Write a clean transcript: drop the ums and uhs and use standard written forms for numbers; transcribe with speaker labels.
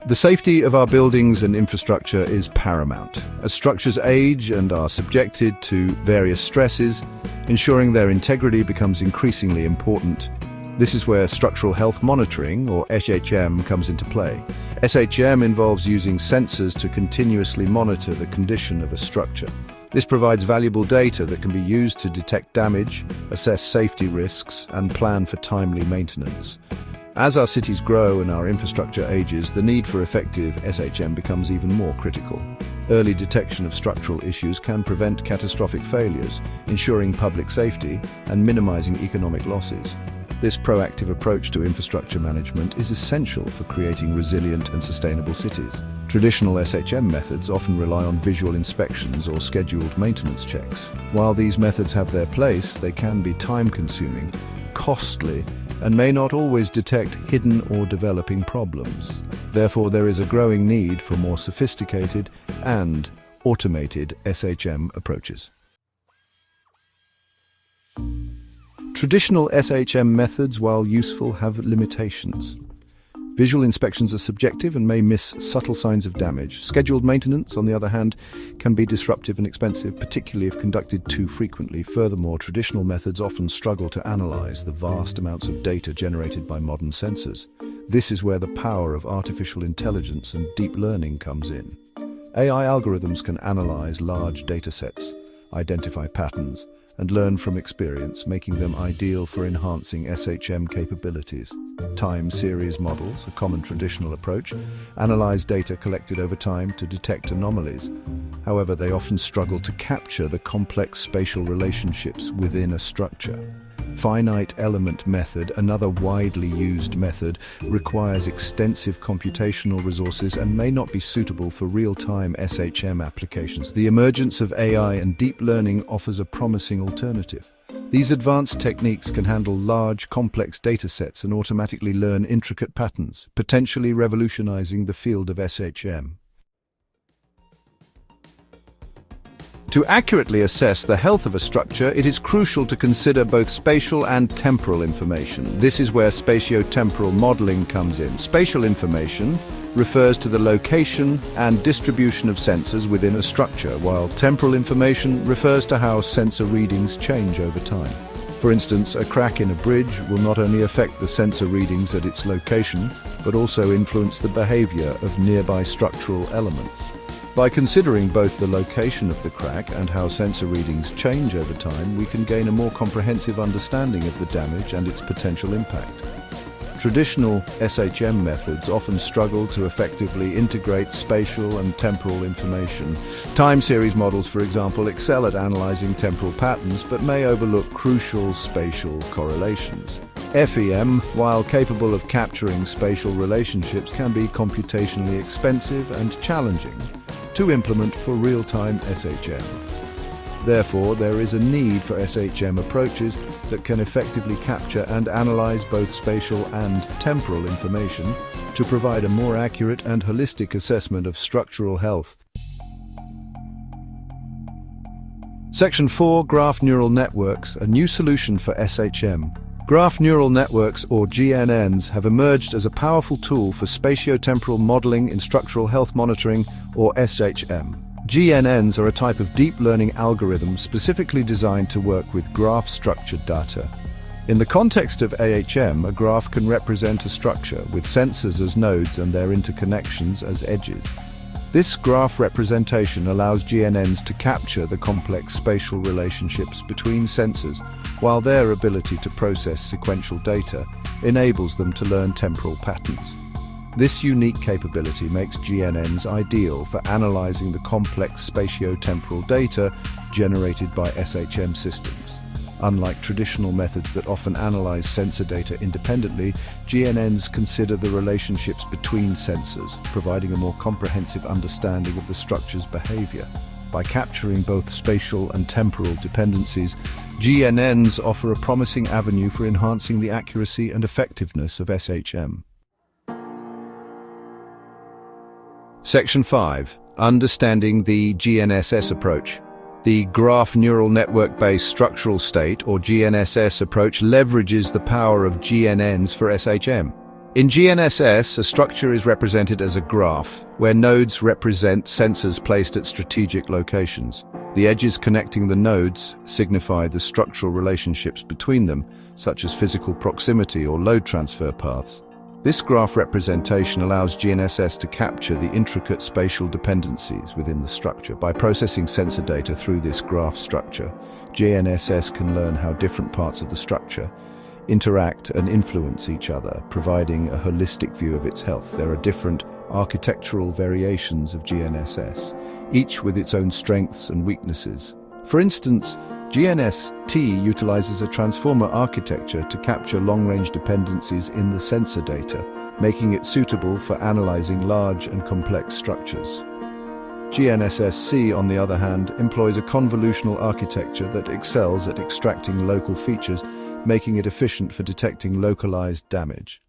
Speaker 1: The safety of our buildings and infrastructure is paramount. As structures age and are subjected to various stresses, ensuring their integrity becomes increasingly important. This is where structural health monitoring, or SHM, comes into play. SHM involves using sensors to continuously monitor the condition of a structure. This provides valuable data that can be used to detect damage, assess safety risks, and plan for timely maintenance. As our cities grow and our infrastructure ages, the need for effective SHM becomes even more critical. Early detection of structural issues can prevent catastrophic failures, ensuring public safety and minimizing economic losses. This proactive approach to infrastructure management is essential for creating resilient and sustainable cities. Traditional SHM methods often rely on visual inspections or scheduled maintenance checks. While these methods have their place, they can be time-consuming, costly, and may not always detect hidden or developing problems. Therefore, there is a growing need for more sophisticated and automated SHM approaches. Traditional SHM methods, while useful, have limitations. Visual inspections are subjective and may miss subtle signs of damage. Scheduled maintenance, on the other hand, can be disruptive and expensive, particularly if conducted too frequently. Furthermore, traditional methods often struggle to analyze the vast amounts of data generated by modern sensors. This is where the power of artificial intelligence and deep learning comes in. AI algorithms can analyze large data sets, identify patterns, and learn from experience, making them ideal for enhancing SHM capabilities. Time series models, a common traditional approach, analyze data collected over time to detect anomalies. However, they often struggle to capture the complex spatial relationships within a structure. Finite element method, another widely used method, requires extensive computational resources and may not be suitable for real-time SHM applications. The emergence of AI and deep learning offers a promising alternative. These advanced techniques can handle large, complex data sets and automatically learn intricate patterns, potentially revolutionizing the field of SHM. To accurately assess the health of a structure, it is crucial to consider both spatial and temporal information. This is where spatiotemporal modeling comes in. Spatial information refers to the location and distribution of sensors within a structure, while temporal information refers to how sensor readings change over time. For instance, a crack in a bridge will not only affect the sensor readings at its location, but also influence the behavior of nearby structural elements. By considering both the location of the crack and how sensor readings change over time, we can gain a more comprehensive understanding of the damage and its potential impact. Traditional SHM methods often struggle to effectively integrate spatial and temporal information. Time series models, for example, excel at analyzing temporal patterns but may overlook crucial spatial correlations. FEM, while capable of capturing spatial relationships, can be computationally expensive and challenging to implement for real-time SHM. Therefore, there is a need for SHM approaches that can effectively capture and analyze both spatial and temporal information to provide a more accurate and holistic assessment of structural health. Section 4. Graph Neural Networks, a new solution for SHM. Graph neural networks, or GNNs, have emerged as a powerful tool for spatiotemporal modeling in structural health monitoring, or SHM. GNNs are a type of deep learning algorithm specifically designed to work with graph-structured data. In the context of AHM, a graph can represent a structure with sensors as nodes and their interconnections as edges. This graph representation allows GNNs to capture the complex spatial relationships between sensors, while their ability to process sequential data enables them to learn temporal patterns. This unique capability makes GNNs ideal for analyzing the complex spatiotemporal data generated by SHM systems. Unlike traditional methods that often analyze sensor data independently, GNNs consider the relationships between sensors, providing a more comprehensive understanding of the structure's behavior. By capturing both spatial and temporal dependencies, GNNs offer a promising avenue for enhancing the accuracy and effectiveness of SHM. Section 5. Understanding the GNSS approach. The Graph Neural Network-based Structural State, or GNSS approach, leverages the power of GNNs for SHM. In GNSS, a structure is represented as a graph, where nodes represent sensors placed at strategic locations. The edges connecting the nodes signify the structural relationships between them, such as physical proximity or load transfer paths. This graph representation allows GNSS to capture the intricate spatial dependencies within the structure. By processing sensor data through this graph structure, GNSS can learn how different parts of the structure interact and influence each other, providing a holistic view of its health. There are different architectural variations of GNSS, each with its own strengths and weaknesses. For instance, GNST utilizes a transformer architecture to capture long-range dependencies in the sensor data, making it suitable for analyzing large and complex structures. GNSS-C, on the other hand, employs a convolutional architecture that excels at extracting local features, making it efficient for detecting localized damage.